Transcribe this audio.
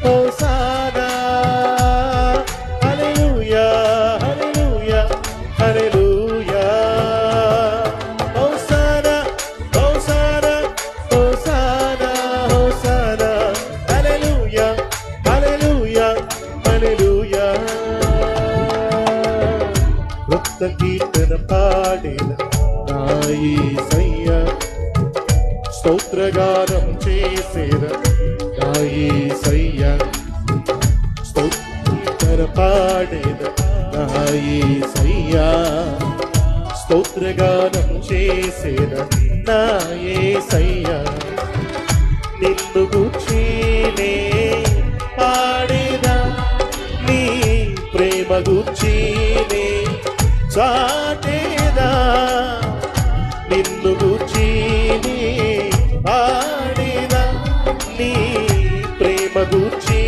hosanna హల్లెలూయా హల్లెలూయా హల్లెలూయా hosanna hosanna hosanna hosanna హల్లెలూయా హల్లెలూయా హల్లెలూయా కృత కీర్తన పాడిన నా యేసయ్యా స్తోత్రగానం చేసేద నా యేసయ్యా స్తోత్ర పాడేద నా యేసయ్యా స్తోత్రగానం చేసేద నా యేసయ్యా నిన్ను గూర్చినే పాడేదా నీ ప్రేమ గూర్చినే చాటేదా నిన్ను గూర్చినే పాడేదా నీ ప్రేమ గూర్చి